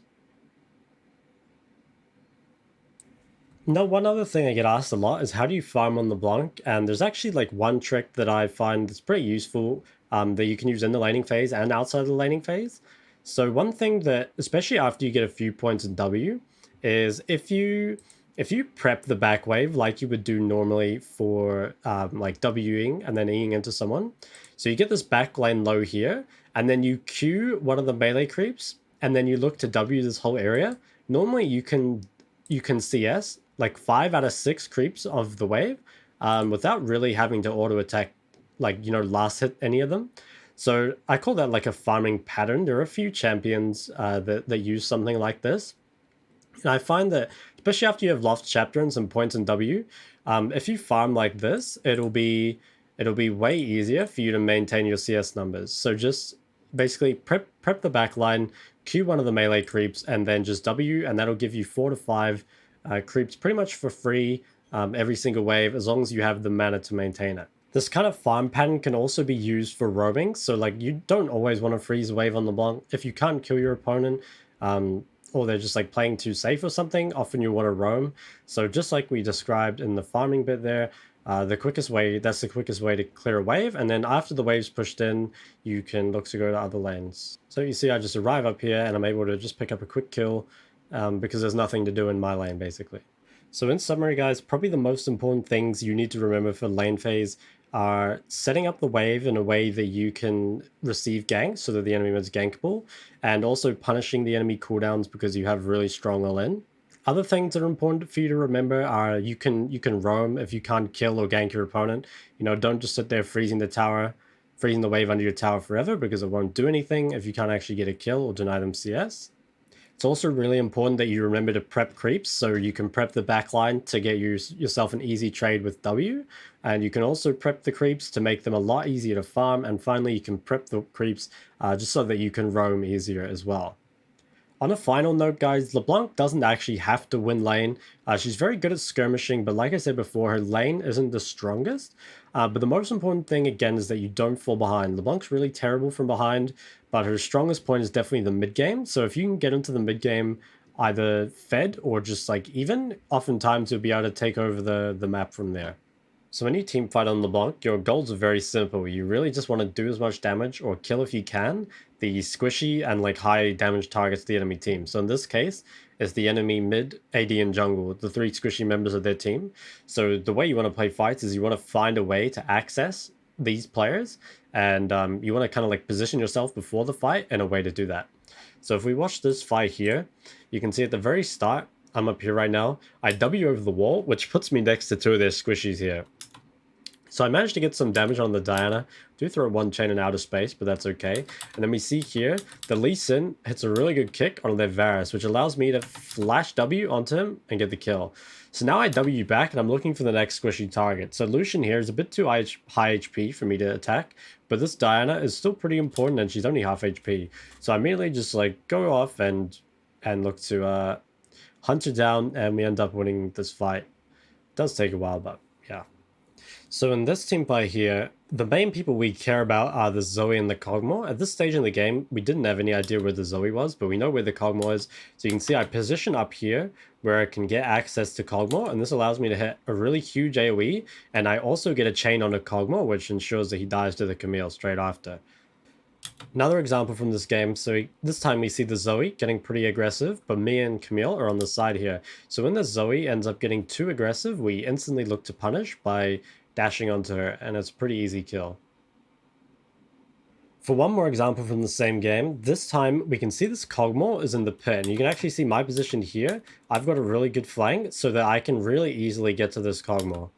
Now, one other thing I get asked a lot is how do you farm on LeBlanc? And there's actually like one trick that I find that's pretty useful that you can use in the laning phase and outside of the laning phase. So one thing that, especially after you get a few points in W, is if you prep the back wave like you would do normally for like Wing and then Eing into someone. So you get this back lane low here, and then you Q one of the melee creeps, and then you look to W this whole area. Normally you can CS like 5 out of 6 creeps of the wave without really having to auto attack, like, you know, last hit any of them. So I call that like a farming pattern. There are a few champions that use something like this. And I find that, especially after you have lost chapter and some points in W, if you farm like this, it'll be way easier for you to maintain your CS numbers. So just basically prep the backline, Q one of the melee creeps, and then just W, and that'll give you 4 to 5 creeps pretty much for free every single wave, as long as you have the mana to maintain it. This kind of farm pattern can also be used for roaming, so like you don't always want to freeze a wave on LeBlanc. If you can't kill your opponent, or they're just like playing too safe or something, often you want to roam. So just like we described in the farming bit there, that's the quickest way to clear a wave, and then after the wave's pushed in, you can look to go to other lanes. So you see I just arrive up here and I'm able to just pick up a quick kill because there's nothing to do in my lane basically. So in summary guys, probably the most important things you need to remember for lane phase are setting up the wave in a way that you can receive ganks so that the enemy is gankable, and also punishing the enemy cooldowns because you have really strong all-in. Other things that are important for you to remember are you can roam if you can't kill or gank your opponent. You know, don't just sit there freezing the wave under your tower forever, because it won't do anything if you can't actually get a kill or deny them CS. It's also really important that you remember to prep creeps, so you can prep the backline to get yourself an easy trade with W, and you can also prep the creeps to make them a lot easier to farm, and finally you can prep the creeps just so that you can roam easier as well. On a final note, guys, Leblanc doesn't actually have to win lane. She's very good at skirmishing, but like I said before, her lane isn't the strongest. But the most important thing, again, is that you don't fall behind. Leblanc's really terrible from behind, but her strongest point is definitely the mid game. So if you can get into the mid game either fed or just like even, oftentimes you'll be able to take over the map from there. So when you team fight on LeBlanc, your goals are very simple. You really just want to do as much damage or kill if you can the squishy and like high damage targets of the enemy team. So in this case, it's the enemy mid, AD, and jungle, the 3 squishy members of their team. So the way you want to play fights is you want to find a way to access these players, and you want to kind of like position yourself before the fight and a way to do that. So if we watch this fight here, you can see at the very start, I'm up here right now, I W over the wall, which puts me next to 2 of their squishies here. So I managed to get some damage on the Diana. Do throw one chain in outer space, but that's okay. And then we see here, the Lee Sin hits a really good kick on their Varus, which allows me to flash W onto him and get the kill. So now I W back, and I'm looking for the next squishy target. So Lucian here is a bit too high HP for me to attack, but this Diana is still pretty important, and she's only half HP. So I immediately just like go off and look to hunt her down, and we end up winning this fight. It does take a while, but yeah. So in this team fight here, the main people we care about are the Zoe and the Kog'Maw. At this stage in the game, we didn't have any idea where the Zoe was, but we know where the Kog'Maw is. So you can see I position up here where I can get access to Kog'Maw, and this allows me to hit a really huge AoE, and I also get a chain on a Kog'Maw, which ensures that he dies to the Camille straight after. Another example from this game, so this time we see the Zoe getting pretty aggressive, but me and Camille are on the side here. So when the Zoe ends up getting too aggressive, we instantly look to punish by dashing onto her, and it's a pretty easy kill. For one more example from the same game, this time we can see this Kog'Maw is in the pit, and you can actually see my position here. I've got a really good flank so that I can really easily get to this Kog'Maw.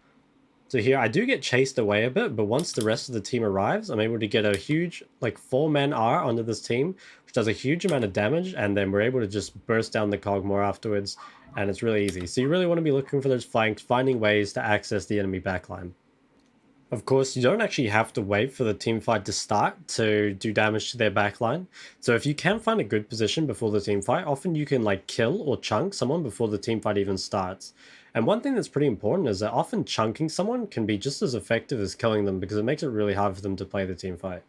So here I do get chased away a bit, but once the rest of the team arrives, I'm able to get a huge like 4-man R onto this team, which does a huge amount of damage, and then we're able to just burst down the Kog'Maw afterwards, and it's really easy. So you really want to be looking for those flanks, finding ways to access the enemy backline. Of course, you don't actually have to wait for the team fight to start to do damage to their backline. So if you can find a good position before the team fight, often you can like kill or chunk someone before the team fight even starts. And one thing that's pretty important is that often chunking someone can be just as effective as killing them because it makes it really hard for them to play the team fight.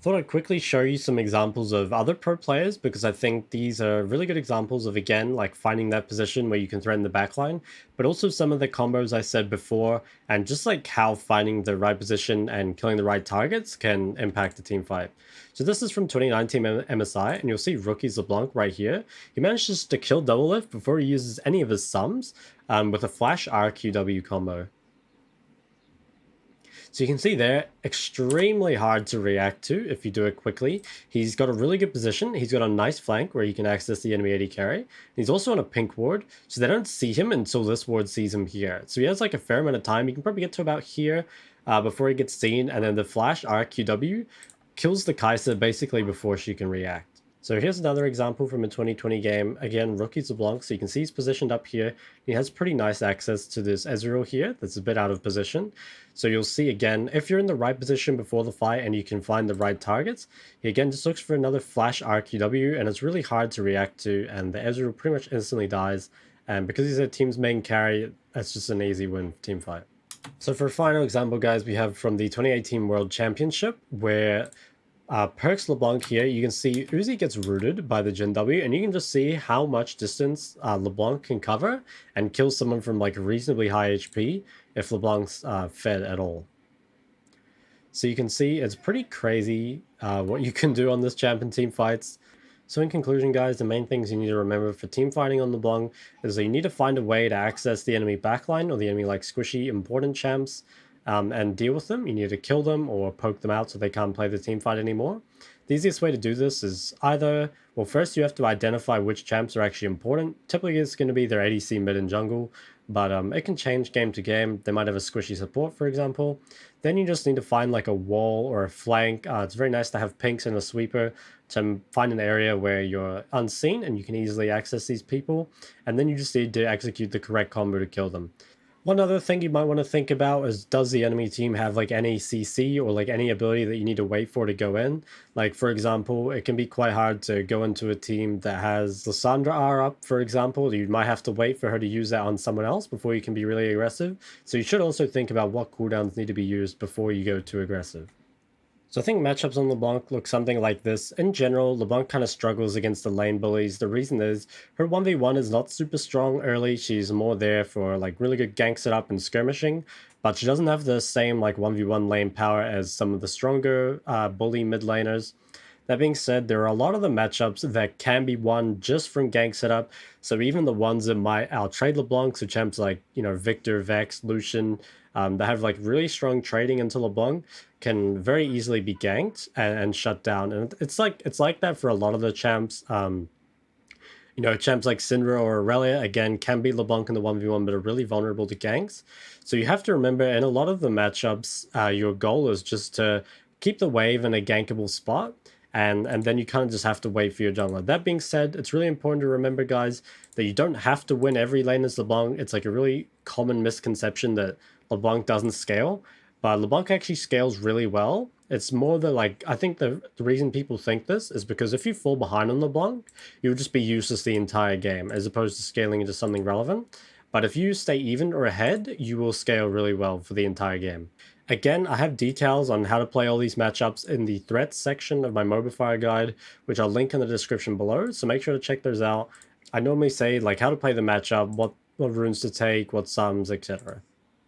Thought I'd quickly show you some examples of other pro players because I think these are really good examples of, again, like finding that position where you can threaten the backline, but also some of the combos I said before, and just like how finding the right position and killing the right targets can impact the team fight. So this is from 2019 MSI, and you'll see Rookie's Leblanc right here. He manages to kill Double Lift before he uses any of his sums with a Flash RQW combo. So you can see there, extremely hard to react to if you do it quickly. He's got a really good position. He's got a nice flank where he can access the enemy AD carry. He's also on a pink ward, so they don't see him until this ward sees him here. So he has like a fair amount of time. He can probably get to about here before he gets seen, and then the flash RQW kills the Kai'Sa basically before she can react. So here's another example from a 2020 game. Again, Rookie's Leblanc, so you can see he's positioned up here. He has pretty nice access to this Ezreal here that's a bit out of position. So you'll see again, if you're in the right position before the fight and you can find the right targets, he again just looks for another flash RQW, and it's really hard to react to, and the Ezreal pretty much instantly dies. And because he's a team's main carry, that's just an easy win team fight. So for a final example, guys, we have from the 2018 World Championship, where Perks Leblanc here, you can see Uzi gets rooted by the Gen W, and you can just see how much distance LeBlanc can cover and kill someone from like reasonably high HP if LeBlanc's fed at all. So you can see it's pretty crazy what you can do on this champ in team fights. So in conclusion, guys, the main things you need to remember for team fighting on LeBlanc is that you need to find a way to access the enemy backline or the enemy like squishy important champs and deal with them. You need to kill them or poke them out so they can't play the team fight anymore. The easiest way to do this is either, well, first you have to identify which champs are actually important. Typically it's going to be their ADC mid and jungle, but it can change game to game. They might have a squishy support, for example. Then you just need to find like a wall or a flank. It's very nice to have pinks and a sweeper to find an area where you're unseen and you can easily access these people. And then you just need to execute the correct combo to kill them. One other thing you might want to think about is, does the enemy team have like any CC or like any ability that you need to wait for to go in? Like, for example, it can be quite hard to go into a team that has Lissandra R up, for example. You might have to wait for her to use that on someone else before you can be really aggressive. So you should also think about what cooldowns need to be used before you go too aggressive. So I think matchups on LeBlanc look something like this. In general, LeBlanc kind of struggles against the lane bullies. The reason is her 1v1 is not super strong early. She's more there for like really good gank setup and skirmishing, but she doesn't have the same like 1v1 lane power as some of the stronger bully mid laners. That being said, there are a lot of the matchups that can be won just from gank setup. So even the ones that might outtrade LeBlanc, so champs like, you know, Victor, Vex, Lucian, that have like really strong trading into LeBlanc can very easily be ganked and shut down. And it's like that for a lot of the champs. You know, champs like Syndra or Aurelia, again, can be LeBlanc in the 1v1, but are really vulnerable to ganks. So you have to remember, in a lot of the matchups, your goal is just to keep the wave in a gankable spot, and then you kind of just have to wait for your jungler. That being said, it's really important to remember, guys, that you don't have to win every lane as LeBlanc. It's like a really common misconception that LeBlanc doesn't scale, but LeBlanc actually scales really well. It's more the like, I think the reason people think this is because if you fall behind on LeBlanc, you'll just be useless the entire game as opposed to scaling into something relevant. But if you stay even or ahead, you will scale really well for the entire game. Again, I have details on how to play all these matchups in the threats section of my Mobifier guide, which I'll link in the description below, so make sure to check those out. I normally say like how to play the matchup, what runes to take, what sums, etc.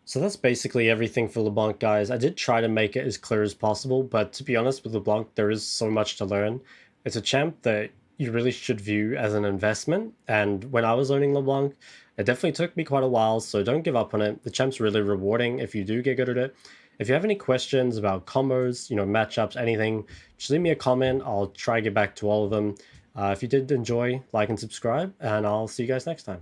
So that's basically everything for LeBlanc, guys. I did try to make it as clear as possible, but to be honest with LeBlanc, there is so much to learn. It's a champ that you really should view as an investment, and when I was learning LeBlanc, it definitely took me quite a while, so don't give up on it. The champ's really rewarding if you do get good at it. If you have any questions about combos, you know, matchups, anything, just leave me a comment. I'll try to get back to all of them. If you did enjoy, like and subscribe, and I'll see you guys next time.